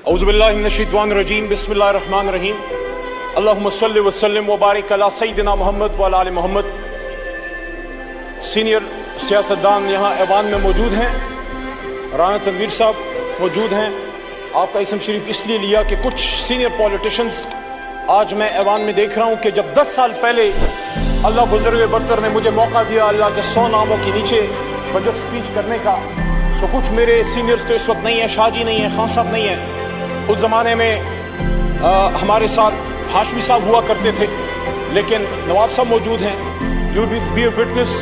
اعوذ باللہ من الشیطان الرجیم بسم اللہ الرحمن الرحیم اللہم صلی وسلم وبارک علی سیدنا محمد وعلی آل محمد۔ سینئر سیاستدان یہاں ایوان میں موجود ہیں، رانا تنویر صاحب موجود ہیں۔ آپ کا اسم شریف اس لیے لیا کہ کچھ سینئر پولیٹیشنز آج میں ایوان میں دیکھ رہا ہوں کہ جب 10 سال پہلے اللہ بزرگ برتر نے مجھے موقع دیا اللہ کے 100 ناموں کے نیچے بجٹ سپیچ کرنے کا، تو کچھ میرے سینئرز تو اس وقت نہیں ہیں، شاہ جی نہیں ہیں، خان صاحب نہیں ہیں۔ اس زمانے میں ہمارے ساتھ ہاشمی صاحب ہوا کرتے تھے، لیکن نواب صاحب موجود ہیں۔ یو بی اے وٹنس،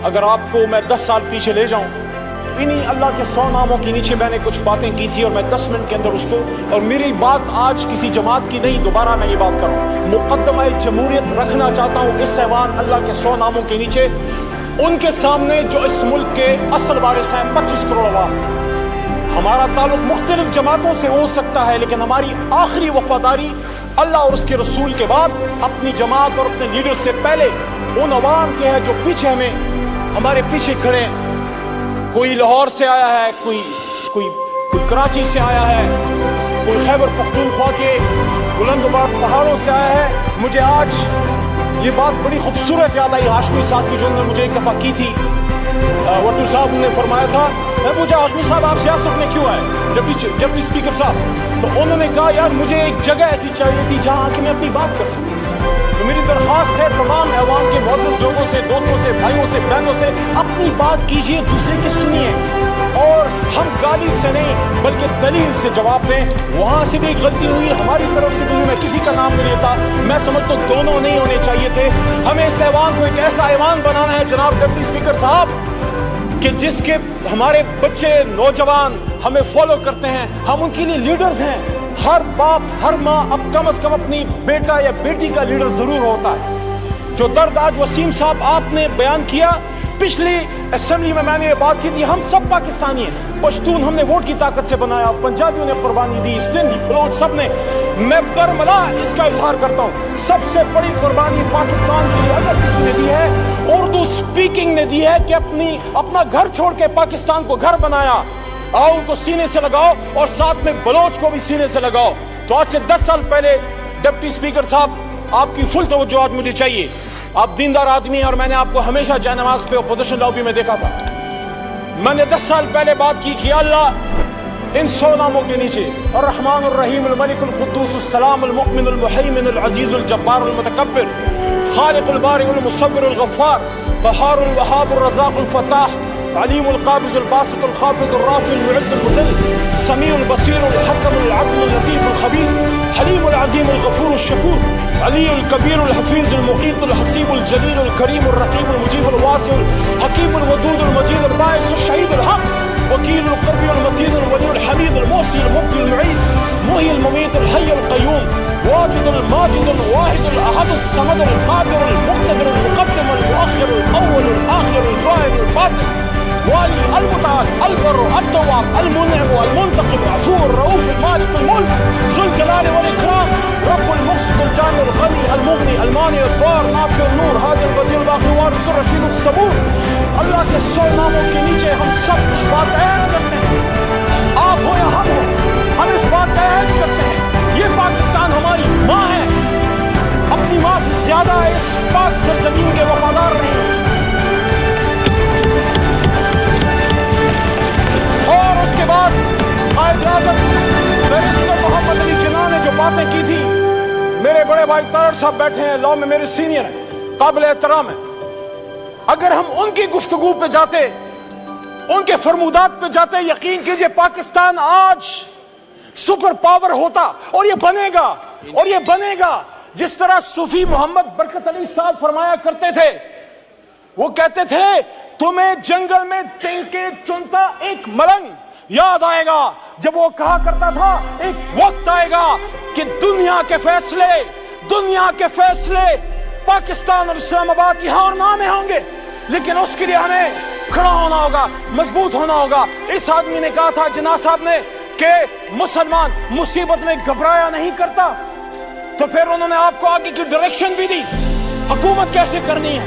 اگر آپ کو میں 10 سال پیچھے لے جاؤں، انہی اللہ کے 100 ناموں کے نیچے میں نے کچھ باتیں کی تھی، اور میں 10 منٹ کے اندر اس کو، اور میری بات آج کسی جماعت کی نہیں، دوبارہ میں یہ بات کروں، مقدمہ جمہوریت رکھنا چاہتا ہوں اس ایوان اللہ کے 100 ناموں کے نیچے، ان کے سامنے جو اس ملک کے اصل وارث ہیں 25 کروڑ عوام۔ ہمارا تعلق مختلف جماعتوں سے ہو سکتا ہے، لیکن ہماری آخری وفاداری اللہ اور اس کے رسول کے بعد اپنی جماعت اور اپنے لیڈر سے پہلے ان عوام کے ہے جو پیچھے ہمارے پیچھے کھڑے ہیں۔ کوئی لاہور سے آیا ہے، کوئی کراچی سے آیا ہے، کوئی خیبر پختونخوا کے بلند بلند پہاڑوں سے آیا ہے۔ مجھے آج یہ بات بڑی خوبصورت یاد آئی ہاشمی صاحب کی، جو انہوں نے مجھے ایک دفعہ کی تھی۔ وٹو صاحب نے فرمایا تھا، میں پوچھا ہاشمی صاحب آپ سیاست میں کیوں آئے، ڈپٹی اسپیکر صاحب، تو انہوں نے کہا یار مجھے ایک جگہ ایسی چاہیے تھی جہاں آ کے میں اپنی بات کر سکوں۔ تو میری درخواست ہے تمام ایوان کے معزز لوگوں سے، دوستوں سے، بھائیوں سے، بہنوں سے، اپنی بات کیجئے، دوسرے کی سنیے، اور ہم گالی سے نہیں بلکہ دلیل سے جواب دیں۔ وہاں سے بھی غلطی ہوئی، ہماری طرف سے بھی ہوئی، میں کسی کا نام نہیں لیتا، میں سمجھتا ہوں دونوں نہیں ہونے چاہیے تھے۔ ہمیں اس ایوان کو ایک ایسا ایوان بنانا ہے جناب ڈپٹی اسپیکر صاحب کہ جس کے ہمارے بچے نوجوان ہمیں فالو کرتے ہیں، ہم ان کے لیے لیڈرز ہیں۔ ہر باپ ہر ماں اب کم از کم اپنی بیٹا یا بیٹی کا لیڈر ضرور ہوتا ہے۔ جو درد آج وسیم صاحب آپ نے بیان کیا، پچھلی اسمبلی میں نے یہ بات کی تھی، ہم سب پاکستانی ہیں، پشتون ہم نے ووٹ کی طاقت سے بنایا، پنجابیوں نے قربانی دی، سندھ بلوچ سب نے، میں برملا اس کا اظہار کرتا ہوں، سب سے بڑی قربانی پاکستان کے لیے اگر کسی نے دی ہے، اردو سپیکنگ نے دی ہے کہ اپنا گھر چھوڑ کے پاکستان کو گھر بنایا۔ آؤ ان کو سینے سے لگاؤ، اور ساتھ میں بلوچ کو بھی سینے سے لگاؤ۔ تو آج سے 10 سال پہلے ڈپٹی اسپیکر صاحب آپ کی فل توجہ آج مجھے چاہیے، آپ دیندار آدمی ہیں، اور میں نے آپ کو ہمیشہ جائے نماز پہ اپوزیشن لابی میں دیکھا تھا۔ میں نے 10 سال پہلے بات کی کہ اللہ ان 100 ناموں کے نیچے الرحمن الرحیم الملک القدوس السلام المؤمن المحیمن العزیز الجبار المتکبر خالق البارئ المصور الغفار قہار الوہاب الرزاق الفتاح علیم القابض الباسط الخافض الرافع المعز المذل السمیع البصیر الحکم العدل اللطیف الخبیر حلیم العظیم الغفور الشکور علی الکبیر الحفیظ المقیت الحسیب الجلیل الکریم الرقیب المجیب الواسع الحکیم الودود المجید الباعث الشہید الحق وکیل القربی المتین الولی الحمید المحصی المبدی المعید محی الممیت الحی القیوم واجد الماجد الواحد الاحد الصمد القادر المقتدر المقدم المؤخر الاول الاخر الظاہر الباطن والی المتعال البر التواب المنعم المنتقم العفو الرؤوف المالك الملك ذو الجلال والاکرام رب المقسط الجامع الغنی المغنی المانع الضار نافع النور هادي البديع الباقي الوارث الرشید الصبور۔ اللہ کے 100 ناموں کے نیچے ہم سب اس بات کا عہد کرتے ہیں، آپ ہو یا ہم ہو، ہم اس بات کا عہد کرتے ہیں یہ پاکستان ہماری ماں ہے، اپنی ماں سے زیادہ اس پاک سرزمین کے وفادار رہیں۔ اور اس کے بعد قائد اعظم بیرسٹر محمد علی جناح نے جو باتیں کی تھی، میرے بڑے بھائی طاہر صاحب بیٹھے ہیں، لاء میں میرے سینئر ہیں، قابل احترام ہیں، اگر ہم ان کی گفتگو پہ جاتے، ان کے فرمودات پہ جاتے، یقین کیجئے پاکستان آج سپر پاور ہوتا، اور یہ بنے گا جس طرح صوفی محمد برکت علی صاحب فرمایا کرتے تھے، وہ کہتے تھے تمہیں جنگل میں تنکے چنتا ایک ملنگ یاد آئے گا، جب وہ کہا کرتا تھا ایک وقت آئے گا کہ دنیا کے فیصلے پاکستان اور اسلام آباد کی ہاں اور نہ میں ہوں گے، لیکن اس کے لیے ہمیں کھڑا ہونا ہوگا، مضبوط ہونا ہوگا۔ اس آدمی نے کہا تھا جناح صاحب نے کہ مسلمان مصیبت میں گھبرایا نہیں کرتا، تو پھر انہوں نے آپ کو آگے کی ڈائریکشن بھی دی، حکومت کیسے کرنی ہے،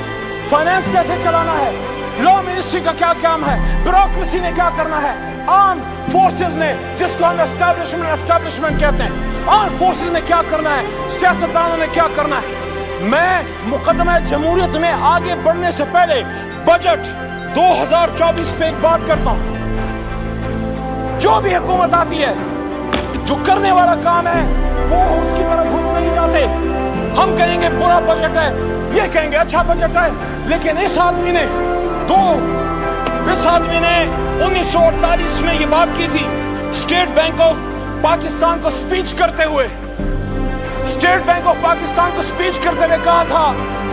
فائنانس کیسے چلانا ہے، لا منسٹری کا کیا کام ہے، بیوروکریسی نے کیا کرنا ہے، عام فورسز نے, جس کو ہم اسٹیبلشمنٹ کہتے ہیں, آرم فورسز نے کیا کرنا ہے, سیاستدانوں نے کیا کرنا ہے. میں مقدمہ جمہوریت میں آگے بڑھنے سے پہلے بجٹ 2024 پہ ایک بات کرتا ہوں. جو بھی حکومت آتی ہے, جو کرنے والا کام ہے وہ اس کی طرف ہم نہیں جاتے. ہم کہیں گے برا بجٹ ہے, یہ کہیں گے اچھا بجٹ ہے. لیکن اس آدمی نے 1948 میں یہ بات کی تھی, اسٹیٹ بینک آف پاکستان کو سپیچ کرتے ہوئے, اسٹیٹ بینک آف پاکستان کو سپیچ کرتے ہوئے کہا تھا.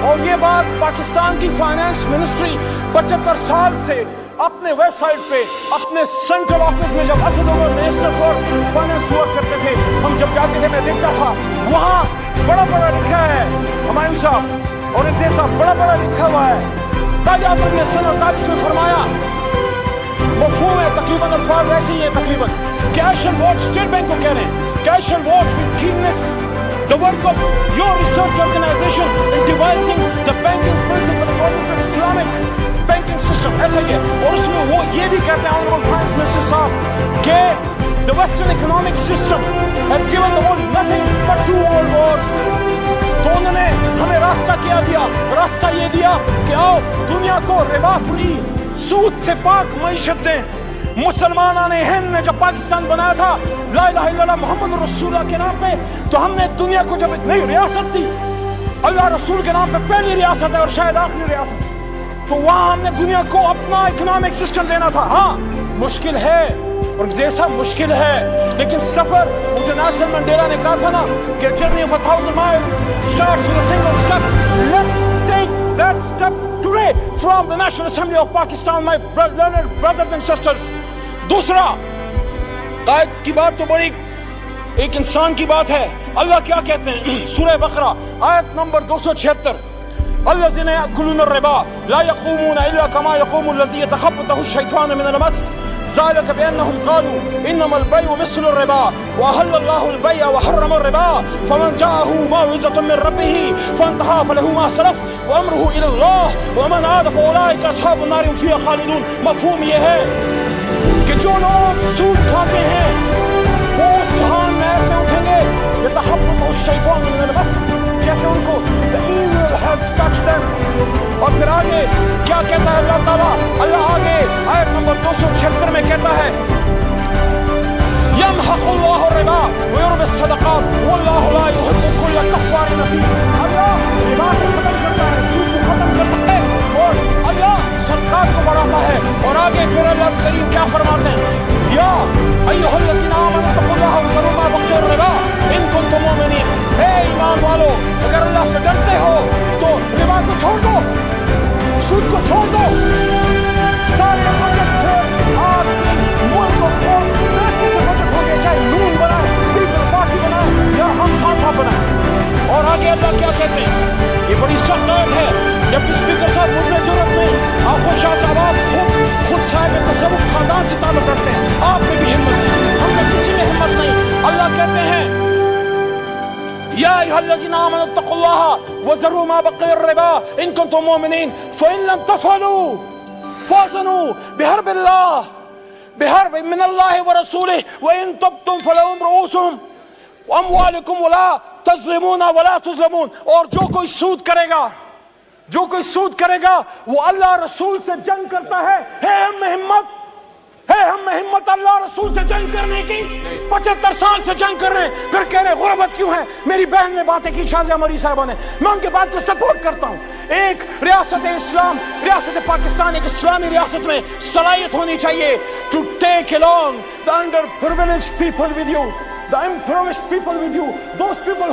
اور یہ بات پاکستان کی فائنانس منسٹری 75 سال سے اپنے ویب سائٹ پہ, اپنے سینٹرل آفس میں, جب Asad Umar minister for finance ہوا کرتے تھے, ہم جب جاتے تھے میں دیکھتا تھا وہاں بڑا بڑا لکھا ہے, ہمایوں صاحب اور انزیر صاحب, بڑا بڑا لکھا ہوا ہے. قائد اعظم نے سن 48 میں فرمایا, مفہوم ہے تقریباً, الفاظ ایسے ہی ہے تقریباً, کہ I shall watch, state bank کو کہہ رہے ہیں کہ I shall watch with keenness the work of your research organization in devising the banking principle according to Islamic banking system. ایسا ہی ہے. اور اس میں وہ یہ بھی کہتے ہیں Honorable Finance Minister صاحب کہ the Western economic system has given the world nothing but 2 world wars. تو انہوں نے ہمیں راستہ کیا دیا, راستہ یہ دیا کہ آؤ دنیا کو ربا فری, سود سے پاک معیشت دیں. مسلمانان ہند نے جب پاکستان بنایا تھا لا الہ الا اللہ محمد رسول اللہ کے نام پہ, تو ہم نے دنیا کو جب نئی ریاست دی, اللہ رسول کے نام پہ پہلی ریاست ہے اور شاید آخری ریاست, تو وہاں ہم نے دنیا کو اپنا اکنامک سسٹم دینا تھا. ہاں مشکل ہے اور جیسا مشکل ہے, لیکن سفر, مجھے نیلسن منڈیلا نے کہا تھا نا کہ journey of 1000 miles starts with a single step. Let's take that step today from the National Assembly of Pakistan, my learned brothers and sisters. دوسرا, قائد کی بات تو بڑی ایک انسان کی بات ہے. اللہ کیا کہتے ہیں سورہ بقرہ آیت نمبر 276, الذين يأكلون الربا لا يقومون إلا كما يقوم الذي يتخبطه الشيطان من المس ذلك بأنهم قالوا إنما البيع مثل الربا وأحل الله البيع وحرم الربا فمن جاءه موعظة من ربه فانتهى فله ما سلف وأمره إلى الله ومن عاد فأولئك أصحاب النار هم فيها خالدون. مفہوم یہ ہے کہ جو لوگ سود کھاتے ہیں وہ اس جہان میں ایسے اٹھیں گے يتخبطه الشيطان من المس, جیسے ان کو the evil has touched them. اور پھر آگے کیا کہتا ہے اللہ تعالیٰ, اللہ آگے آیت نمبر 276 میں کہتا ہے يمحق الله الربا ويربي الصدقات والله لا يحب كل كفار نثير. اللہ ربا کو ختم کرتا ہے, سود کو ختم کرتا ہے, اور اللہ صدقات کو بڑھاتا ہے. اور آگے پھر اللہ کریم کیا فرماتے ہیں, یا ایھا الذین آمنوا اتقوا اللہ وذروا ما بقی الربا ان کنتم مؤمنین. اے ایمان والو, اگر اللہ سے ڈرتے ہو تو ربا کو چھوڑ دو, سود کو چھوڑ دو. سارے بجٹ پھر آپ ملک کو ترقی کے بجٹ ہوں گے, چاہے نون بنائے, پیپل پارٹی بنائے یا ہم خاصا بنائے. اور آگے اللہ کیا کہتے ہیں, یہ بڑی سخت آیت ہے. جب اسپیکر صاحب مجھ میں ضرورت نہیں, آپ خود شاہ صاحب آپ خود صاحب تصوف خاندان سے تعلق رکھتے ہیں, آپ میں بھی ہمت نہیں, ہم میں کسی میں ہمت نہیں. اللہ کہتے ہیں یا ایھا الذین آمنوا اتقوا اللہ وذروا ما بقی الربا ان کنتم مؤمنین فإن لم تفعلوا فاذنوا بحرب اللہ بحرب من اللہ ورسولہ وإن تبتم فلکم رؤوس اموالکم ولا تظلمون ولا تظلمون. اور جو کوئی سود کرے گا, جو کوئی سود کرے گا وہ اللہ رسول سے جنگ کرتا ہے. ہم میں ہمت ہے, ہم میں ہمت اللہ رسول سے جنگ کرنے کی. 75 سال سے جنگ کر رہے ہیں, پھر کہہ رہے غربت کیوں ہے. میری بہن نے باتیں کی, شازیہ مری صاحبہ نے, میں ان کے بات کو سپورٹ کرتا ہوں. ایک ریاست اسلام, ریاست پاکستان ایک اسلامی ریاست میں صلاحیت ہونی چاہیے to take along the underprivileged people with you, the impoverished people with you, those people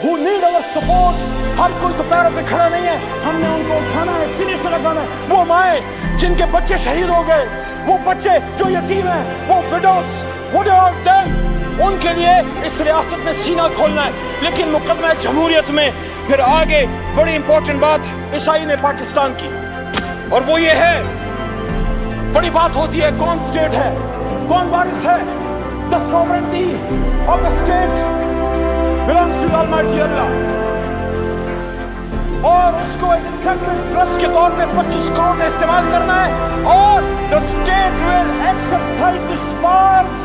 who need our support. ہر کوئی تو پیروں پہ کھڑا نہیں ہے, ہم نے ان کو اٹھانا ہے, سینے سے لگانا ہے. وہ مائیں جن کے بچے شہید ہو گئے, وہ بچے جو یتیم ہیں, وہ وڈوز, ان کے لیے اس ریاست میں سینہ کھولنا ہے. لیکن مقدمہ جمہوریت میں پھر آگے بڑی امپورٹنٹ بات عیسائی نے پاکستان کی, اور وہ یہ ہے, بڑی بات ہوتی ہے کون اسٹیٹ ہے, کون وارث ہے. The sovereignty of the state belongs to Almighty Allah. اور اس کو ایک سیکرٹ ٹرسٹ کے طور پہ 25 کروڑ میں استعمال کرنا ہے اور the state will exercise its powers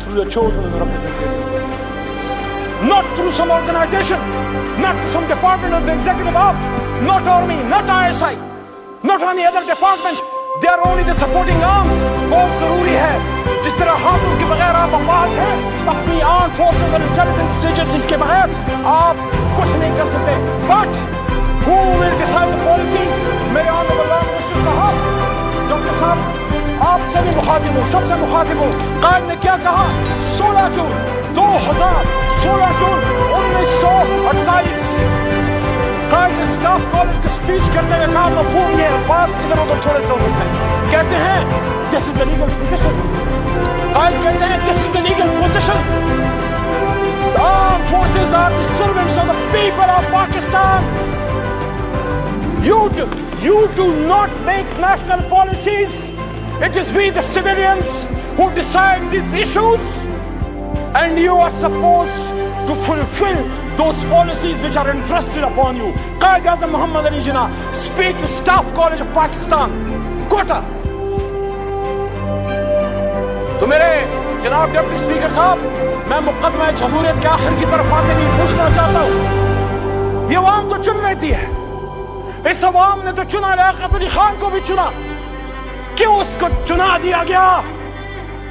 through the chosen representatives, not through some organization, not through some department of the executive arm, not army, not ISI, not any other department. They are only the supporting arms. بہت ضروری ہے جس طرح ہاتھوں کے بغیر آپ آباد ہیں اپنی آرم فورسز اور انٹیلیجنس ایجنسیز کے بغیر آپ کچھ نہیں کر سکتے. But who will decide the policies? میرے آنریبل لا منسٹر صاحب، ڈاکٹر صاحب، آپ سے بھی مخاطب ہوں، سب سے مخاطب ہوں. قائد نے کیا کہا؟ 16 جون 1928 قائد نے اسٹاف کالج کی اسپیچ کرنے کا کہا. مفہوم یہ الفاظ ادھر ادھر تھوڑے سے ہو سکتے ہیں. کہتے ہیں this is the legal position. قائد کہتے ہیں this is the legal position. The armed forces are the servants of the people of Pakistan. You do not make national policies. It is we the civilians who decide these issues, and you are supposed to fulfill those policies which are entrusted upon you. Qaid Azam Muhammad Ali Jinnah, speech to Staff College of Pakistan, Quetta. تو میرے جناب deputy speaker صاحب، میں مقدمہ جمہوریت کے آخر کی طرف آتے نہیں پوچھنا چاہتا ہوں. یہ عوام تو چن لیتی ہے. اس عوام نے تو چنا لیاقت علی خان کو بھی چنا. کیوں اس کو چنا دیا گیا؟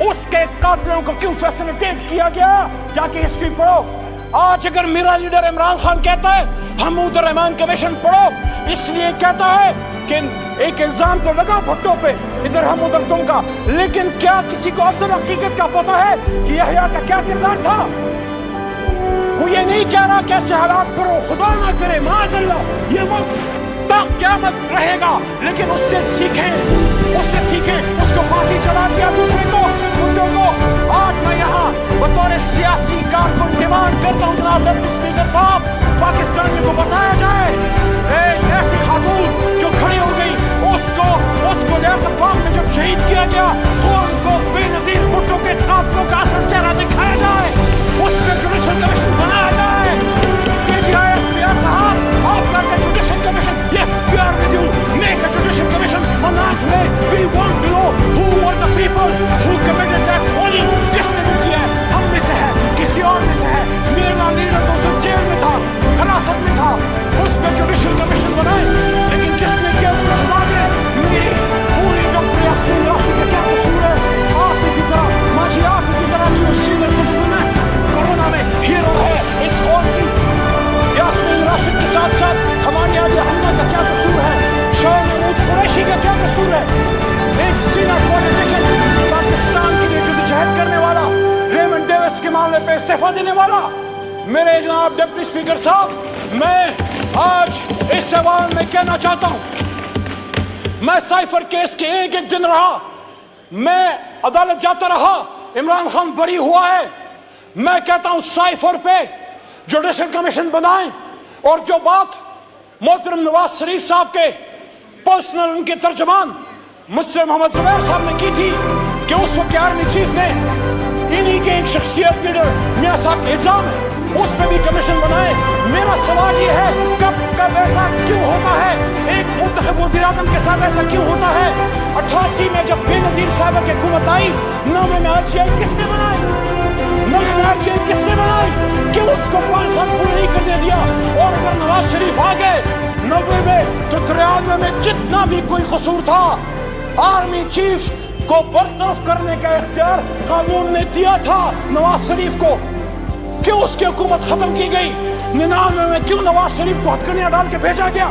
اس کے قاتلوں کو کیوں فیسلیٹیٹ کیا گیا؟ جا کے ہسٹری پڑھو. آج اگر میرا لیڈر عمران خان کہتا ہے حمود الرحمان کمیشن پڑھو، اس لیے کہتا ہے کہ ایک الزام تو لگا بھٹو پہ، ادھر ہم ادھر تم کا، لیکن کیا کسی کو اصل حقیقت کا پتہ ہے کہ یحییٰ کا کیا کردار تھا؟ وہ یہ نہیں کہہ رہا کیسے حالات پر خدا نہ کرے معاذ اللہ یہ وقت تا قیامت رہے گا، لیکن اس سے سیکھیں، اس کو پھانسی چلا دیا دوسرے کو، بھٹو کو. آج میں یہاں بطور سیاسی کارکن ڈیمانڈ کرتا ہوں جناب ڈپٹی اسپیکر صاحب، پاکستانی کو بتایا جائے ایک ایسی خاتون جو کھڑی ہو گئی، اس کو لیاقت باغ میں جب شہید کیا گیا تو ان کو بے نظیر بھٹو کے قاتلوں کا اصل چہرہ دکھایا جائے، اس میں جوڈیشل کمیشن بنایا جائے. KGIS صاحب، آپ کا judicial commission, yes, we are with you. Make a judicial commission on 9th May. We want to know who were the people who committed that bullying. جس نے بھی کیا ہے، ہم میں سے ہے، کسی اور میں سے ہے. میرا لیڈر تو سب جیل میں تھا، حراست میں تھا، اس پہ جوڈیشل کمیشن بنائے، لیکن جس نے کیا اس کو سزا دے. میری پوری ڈاکٹر یاسمین راشد کا کیا قصور ہے؟ آپ کی طرح ماجی، آپ کی طرح کی وہ سینئر سٹیزن ہے، کورونا میں ہیرو ہے اس قوم کی. یاسمین راشد کے ساتھ ساتھ ہماری عالیہ حمزہ کا کیا قصور ہے؟ شاہ محمود قریشی کا کیا قصور ہے؟ ایک سینئر پولیٹیشن پاکستان کے لیے جدوجہد کرنے والا، ریمنڈ ڈیوس کے معاملے پہ استعفیٰ دینے والا. میرے جناب ڈپٹی اسپیکر صاحب، میں آج اس عوام میں کہنا چاہتا ہوں، میں سائفر کیس کے ایک دن رہا، میں عدالت جاتا رہا، عمران خان بری ہوا ہے. میں کہتا ہوں سائفر پہ جوڈیشل کمیشن بنائیں. اور جو بات محترم نواز شریف صاحب کے پرسنل ان کے ترجمان مسٹر محمد زبیر صاحب نے کی تھی کہ اس وقت آرمی چیف نے انہی کے ایک شخصیت لیڈر میاں صاحب کے الزام ہے، اس پہ بھی کمیشن بنائے. میرا سوال یہ ہے کب ایسا کیوں ہوتا ہے؟ ایک منتخب وزیر اعظم کے ساتھ ایسا کیوں ہوتا ہے؟ 88 میں جب بے نظیر صاحبہ کی حکومت آئی، 9 میں RGI کس نے بنائی؟ کس نے بنائی کہ اس کو 5 سال پورے نہیں کرنے دیا؟ اور اگر نواز شریف آ گئے 90 میں تو 93 میں جتنا بھی کوئی قصور تھا، آرمی چیف کو برطرف کرنے کا اختیار قانون نے دیا تھا نواز شریف کو. کیوں اس کی حکومت ختم کی گئی؟ 99 میں کیوں نواز شریف کو ہتھکڑیاں ڈال کے بھیجا گیا؟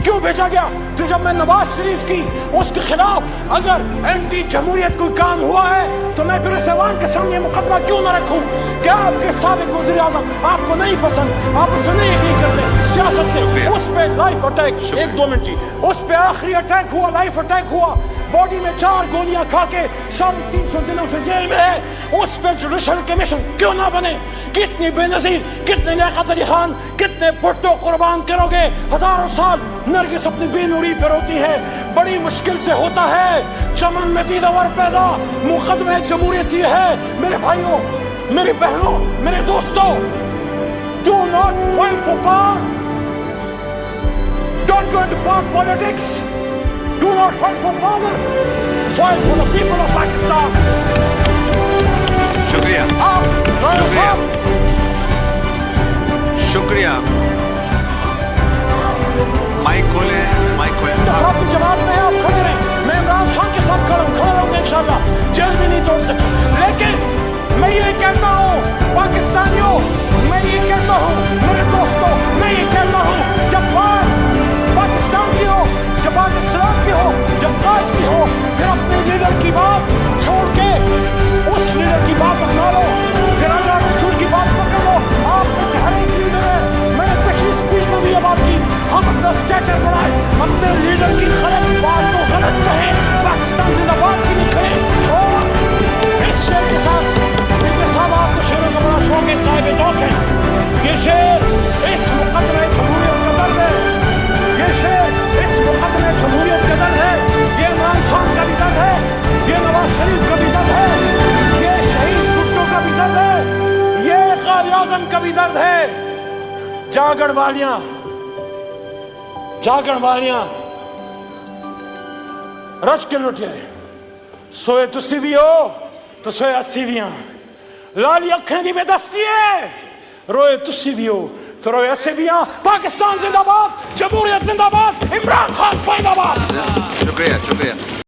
کیوں بھیجا گیا؟ تو جب میں نواز شریف کی اس کے خلاف اگر اینٹی جمہوریت کوئی کام ہوا ہے تو میں پھر اس عوام کے سامنے مقدمہ کیوں نہ رکھوں کہ آپ کے سابق وزیر اعظم آپ کو نہیں پسند، آپ اس سے نہیں ایگری کرتے سیاست سے. اس پہ لائف اٹیک، 2 منٹ جی، اس پہ آخری اٹیک ہوا، لائف اٹیک ہوا، باڈی میں 4 گولیاں کھا کے 350 دنوں سے جیل میں ہے. اس پہ جوڈیشل کمیشن کیوں نہ بنے؟ کتنی بے نظیر، کتنے لیاقت علی خان، کتنے بھٹو قربان کرو گے؟ ہزاروں سال نرگس اپنی بے نوری پہ روتی ہے، بڑی مشکل سے ہوتا ہے چمن میں دیدور پیدا. مقدمہ جمہوریت یہ ہے میرے بھائیوں، میری بہنوں، میرے دوستوں، do not fight for power. Don't go into politics. Do not fight for power. Fight for the people of Pakistan. شکریہ شکریہ مائک کھولیں انتصاب کی جماعت میں آپ کھڑے رہیں. میں عمران خان کے ساتھ کھڑا رہوں گا انشاءاللہ. جیل بھی نہیں توڑ سکے. لیکن میں یہ کہتا ہوں پاکستانیوں, میں یہ کہتا ہوں میرے دوستوں, میں یہ کہتا ہوں جب بات پاکستان کی ہو, جب بات اسلام کی ہو, جب قائد کی ہو, پھر اپنے لیڈر کی بات چھوڑ کے اس لیڈر کی بات اپنا لو, پھر اللہ رسول کی بات پکڑ لو. آپ میں سے ہر ایک لیڈر ہے. میں نے پچھلی اسپیچ میں بھی یہ بات کی, ہم اپنا اسٹیچر بنائے, اپنے لیڈر کی غلط بات کو غلط کہیں, پاکستان زندہ باد کی نہیں کہیں. اور اس شعر کے ساتھ اسپیکر صاحب آپ تو شعروں کا بڑا شوق ہے, صاحب ذوق ہے. یہ شعر اس مقدمے جمہوریت کا درد ہے, یہ شعر اس مقدمے جمہوریت کا درد ہے, یہ عمران خان کا بھی درد ہے, یہ نواز شریف کا بھی درد ہے, یہ شہید بھٹو کا بھی درد ہے, یہ قائد اعظم کا بھی درد ہے. جاگڑ والیاں رج کے لٹے, سوئے تسی بھی ہو تو سوئے اسی بھی ہیں. لالی اکھیں دی بے دستی ہے, روئے تسی بھی ہو تو روئے اسی بھی ہیں. پاکستان زندہ باد, جمہوریت زندہ باد, عمران خان زندہ باد. شکریہ